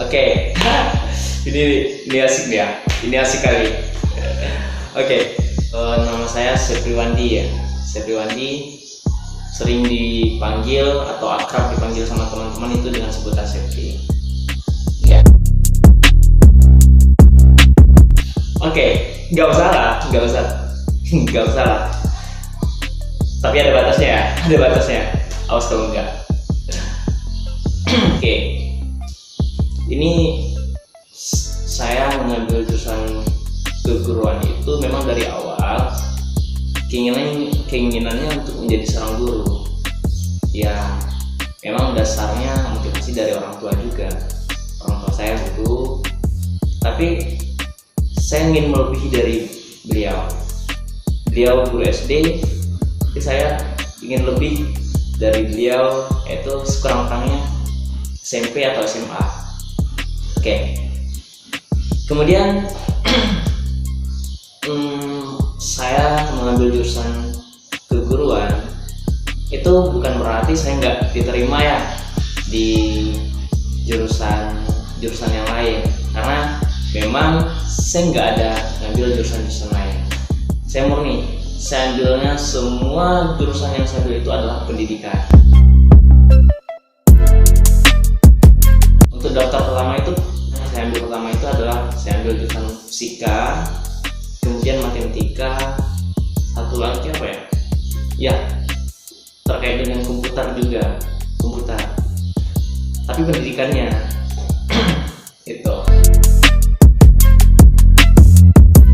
Oke. ini asik nih ya. Ini asik kali. Oke. Nama saya Sepriwandi ya. Sepriwandi, sering dipanggil atau akrab dipanggil sama teman-teman itu dengan sebutan Sepri. Ya. Oke, nggak usah lah. Tapi ada batasnya ya, Awas kalau enggak. Oke. Ini saya mengambil jurusan keguruan itu memang dari awal keinginannya untuk menjadi seorang guru. Ya, memang dasarnya motivasi dari orang tua juga. Orang tua saya guru, tapi saya ingin melebihi dari beliau. Beliau guru SD, tapi saya ingin lebih dari beliau, yaitu sekurang-kurangnya SMP atau SMA. Oke. Kemudian saya mengambil jurusan keguruan itu bukan berarti saya nggak diterima ya di jurusan yang lain, karena memang saya nggak ada ngambil jurusan lain. Saya murni, saya ambilnya semua jurusan yang saya ambil itu adalah pendidikan. Untuk daftar pertama itu saya ambil jurusan fisika, kemudian matematika, satu lagi apa ya? Ya, terkait dengan komputer juga, tapi pendidikannya itu.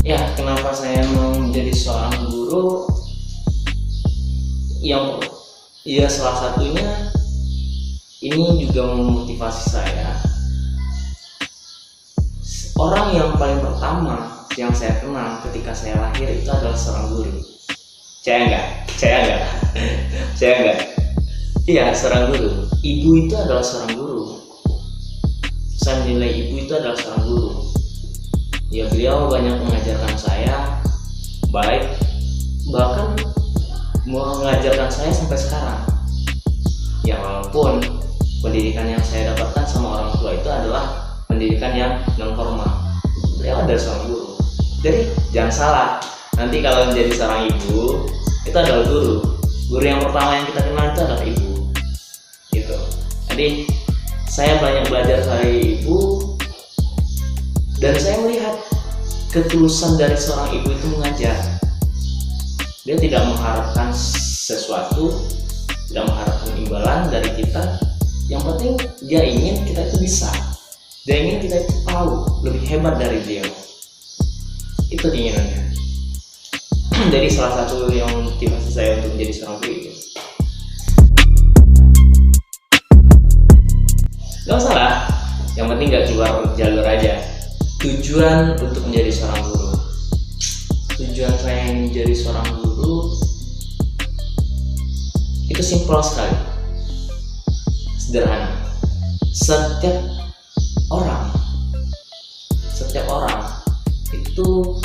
Ya, kenapa saya mau menjadi seorang guru? Ya salah satunya ini juga memotivasi saya. Orang yang paling pertama yang saya kenal ketika saya lahir itu adalah seorang guru. Saya enggak. Iya, seorang guru. Ibu itu adalah seorang guru. Saya menilai ibu itu adalah seorang guru. Ya, beliau banyak mengajarkan saya baik, bahkan mengajarkan saya sampai sekarang. Ya, walaupun pendidikan yang saya dapatkan sama orang tua itu adalah pendidikan yang non formal. Beliau adalah seorang guru. Jadi jangan salah, nanti kalau menjadi seorang ibu itu adalah guru. Guru yang pertama yang kita kenal itu adalah ibu. Gitu. Jadi saya banyak belajar dari ibu, dan saya melihat ketulusan dari seorang ibu itu mengajar. Dia tidak mengharapkan sesuatu, tidak mengharapkan imbalan dari kita. Yang penting dia ingin kita itu bisa. Dia ingin kita itu tahu lebih hebat dari dia. Itu keinginannya. Jadi salah satu yang motivasi saya untuk menjadi seorang guru itu. Gak usah lah, yang penting gak keluar jalur aja. Tujuan untuk menjadi seorang guru. Tujuan saya menjadi seorang guru itu simpel sekali, sederhana. Setiap orang itu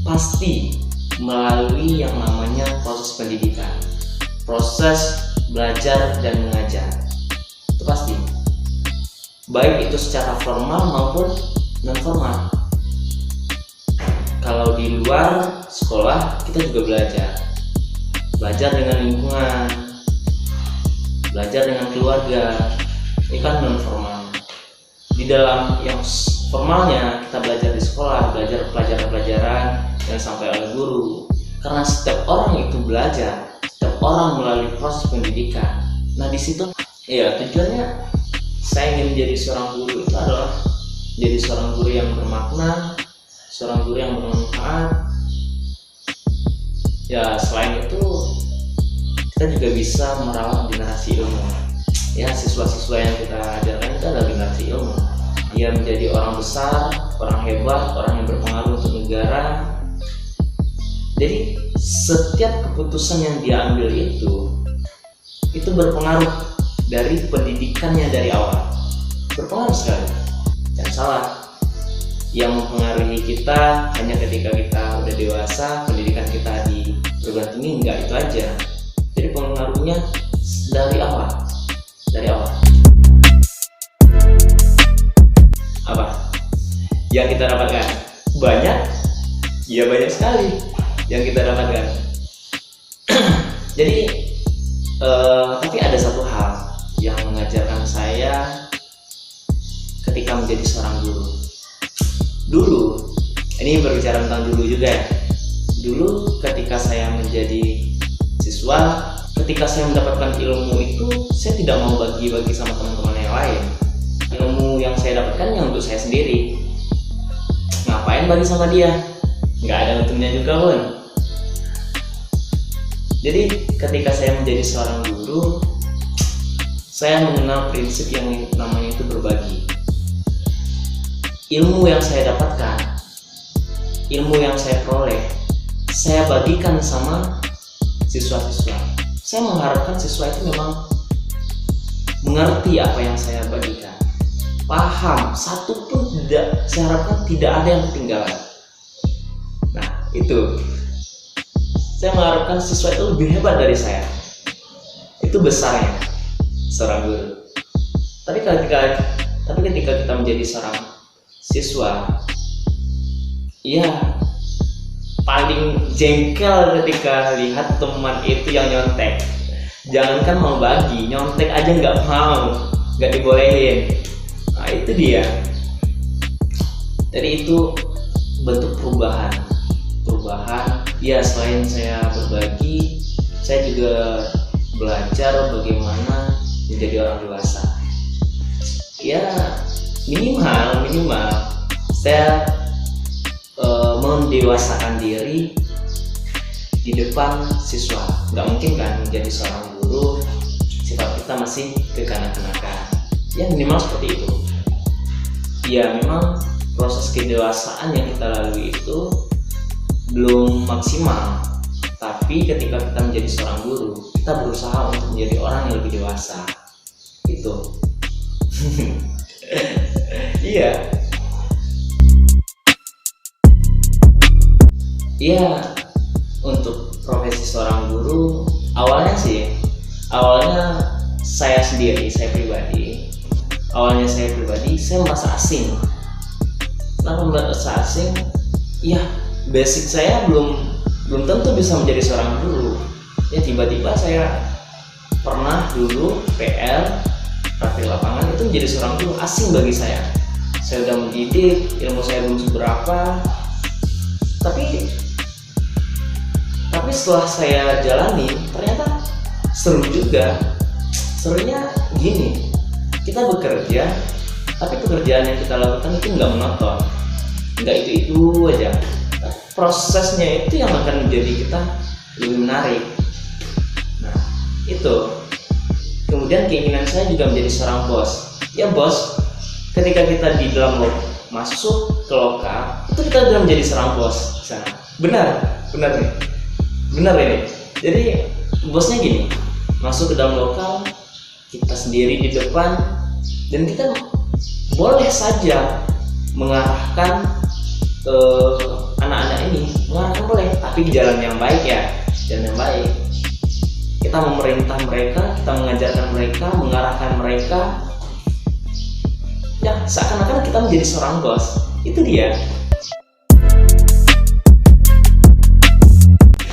pasti melalui yang namanya proses pendidikan, proses belajar dan mengajar. Itu pasti, baik itu secara formal maupun non formal. Kalau di luar sekolah kita juga belajar dengan lingkungan, belajar dengan keluarga. Ini kan non formal. Di dalam yang formalnya kita belajar di sekolah, belajar pelajaran-pelajaran yang sampai oleh guru. Karena setiap orang itu belajar, setiap orang melalui proses pendidikan. Nah di situ, ya tujuannya saya ingin menjadi seorang guru itu adalah jadi seorang guru yang bermakna, seorang guru yang bermanfaat. Ya selain itu kita juga bisa merawat generasi ilmu. Ya, siswa-siswa yang kita ajarkan itu adalah generasi ilmu. Dia menjadi orang besar, orang hebat, orang yang berpengaruh untuk negara. Jadi setiap keputusan yang dia ambil itu berpengaruh dari pendidikannya dari awal. Berpengaruh sekali. Jangan salah, yang mempengaruhi kita hanya ketika kita udah dewasa, pendidikan kita di perguruan tinggi, enggak itu aja. Jadi pengaruhnya dari awal. yang kita dapatkan? Banyak? Ya banyak sekali yang kita dapatkan. Jadi tapi ada satu hal yang mengajarkan saya ketika menjadi seorang guru. Dulu, ini berbicara tentang dulu juga ya. Dulu ketika saya menjadi siswa, ketika saya mendapatkan ilmu itu, saya tidak mau bagi-bagi sama teman-teman yang lain. Ilmu yang saya dapatkan yang untuk saya sendiri. Ngapain bagi sama dia? Nggak ada untungnya juga pun. Jadi ketika saya menjadi seorang guru, saya mengenal prinsip yang namanya itu berbagi. Ilmu yang saya dapatkan, ilmu yang saya peroleh, saya bagikan sama siswa-siswa. Saya mengharapkan siswa itu memang mengerti apa yang saya bagikan, paham, satu pun tidak, saya harapkan tidak ada yang ketinggalan. Nah itu, saya mengharapkan siswa itu lebih hebat dari saya. Itu besarnya seorang guru. Tapi ketika kita menjadi seorang siswa, ya paling jengkel ketika lihat teman itu yang nyontek. Jangankan mau bagi, nyontek aja nggak mau, nggak dibolehin. Nah itu dia. Jadi itu bentuk perubahan. Ya selain saya berbagi, saya juga belajar bagaimana menjadi orang dewasa. Ya minimal saya mendewasakan diri di depan siswa. Nggak mungkin kan menjadi seorang guru sifat kita masih kekanak-kanakan. Ya minimal seperti itu. Ya memang proses kedewasaan yang kita lalui itu belum maksimal, tapi ketika kita menjadi seorang guru, kita berusaha untuk menjadi orang yang lebih dewasa. Itu. Iya. Iya, untuk profesi seorang guru awalnya saya pribadi saya merasa asing. Kenapa merasa asing? Ya basic saya belum tentu bisa menjadi seorang guru. Ya tiba-tiba saya pernah dulu PL praktik lapangan itu menjadi seorang guru, asing bagi saya. Saya udah mendidik, ilmu saya belum seberapa, tapi setelah saya jalani ternyata seru juga. Serunya gini, kita bekerja tapi pekerjaan yang kita lakukan itu nggak monoton, nggak itu aja. Prosesnya itu yang akan menjadi kita lebih menarik. Nah itu. Kemudian keinginan saya juga menjadi seorang bos. Ya bos, ketika kita di dalam masuk ke lokal itu kita sudah menjadi seorang bos di sana. Benar ini. Jadi bosnya gini, masuk ke dalam lokal, kita sendiri di depan, dan kita boleh saja mengarahkan anak-anak ini, mengarahkan boleh, tapi di jalan yang baik ya, jalan yang baik. Kita memerintah mereka, kita mengajarkan mereka, mengarahkan mereka. Ya seakan-akan kita menjadi seorang bos. Itu dia.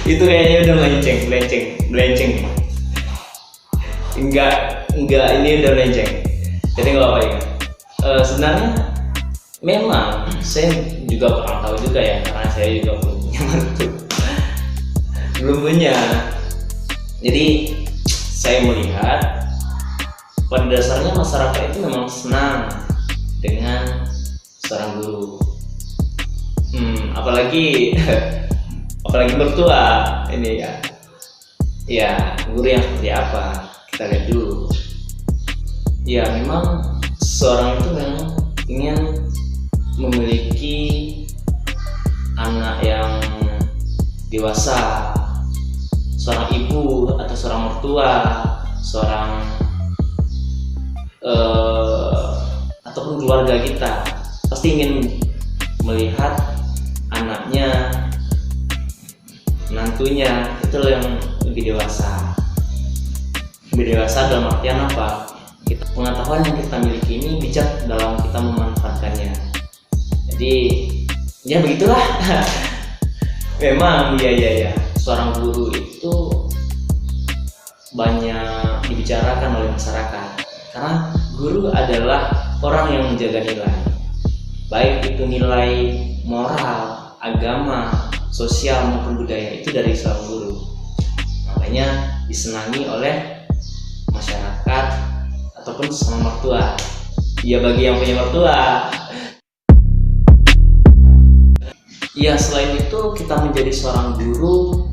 Itu kayaknya udah melenceng. Enggak, ini udah melenceng. Jadi nggak apa ya. Sebenarnya memang saya juga kurang tahu juga ya, karena saya juga punya mantu. Belum punya. Jadi saya melihat pada dasarnya masyarakat itu memang senang dengan seorang guru. Apalagi mertua ini ya. Ya, guru yang seperti apa? Kita lihat dulu. Ya, memang seorang itu memang ingin memiliki anak yang dewasa, seorang ibu atau seorang mertua, seorang ataupun keluarga kita pasti ingin melihat anaknya, menantunya itu yang lebih dewasa. Lebih dewasa dalam artian apa? Pengetahuan yang kita miliki ini bijak dalam kita memanfaatkannya. Jadi ya begitulah. Memang ya seorang guru itu banyak dibicarakan oleh masyarakat, karena guru adalah orang yang menjaga nilai, baik itu nilai moral, agama, sosial maupun budaya, itu dari seorang guru. Makanya disenangi oleh masyarakat ataupun sama mertua. Ya bagi yang punya mertua. Ya selain itu, kita menjadi seorang guru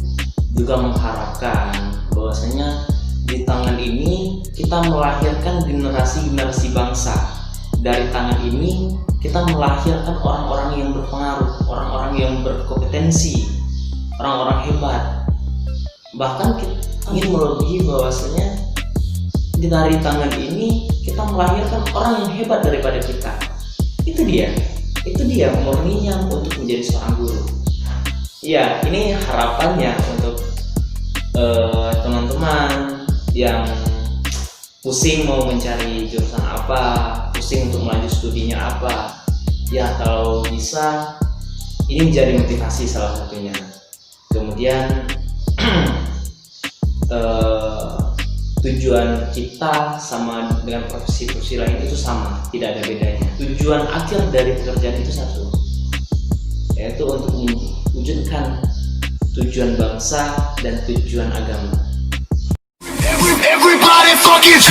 juga mengharapkan bahwasanya di tangan ini kita melahirkan generasi-generasi bangsa. Dari tangan ini kita melahirkan orang-orang yang berpengaruh, orang-orang yang berkompetensi, orang-orang hebat. Bahkan kita ingin melebihi bahwasanya dari tangan ini kita melahirkan orang yang hebat daripada kita. Itu dia murninya untuk menjadi seorang guru. Ya, ini harapannya untuk teman-teman yang pusing mau mencari jurusan apa, pusing untuk melanjut studinya apa. Ya, kalau bisa ini menjadi motivasi salah satunya. Kemudian tujuan kita sama dengan profesi-profesi lain itu sama, tidak ada bedanya. Tujuan akhir dari pekerjaan itu satu, yaitu untuk mewujudkan tujuan bangsa dan tujuan agama. Everybody fucking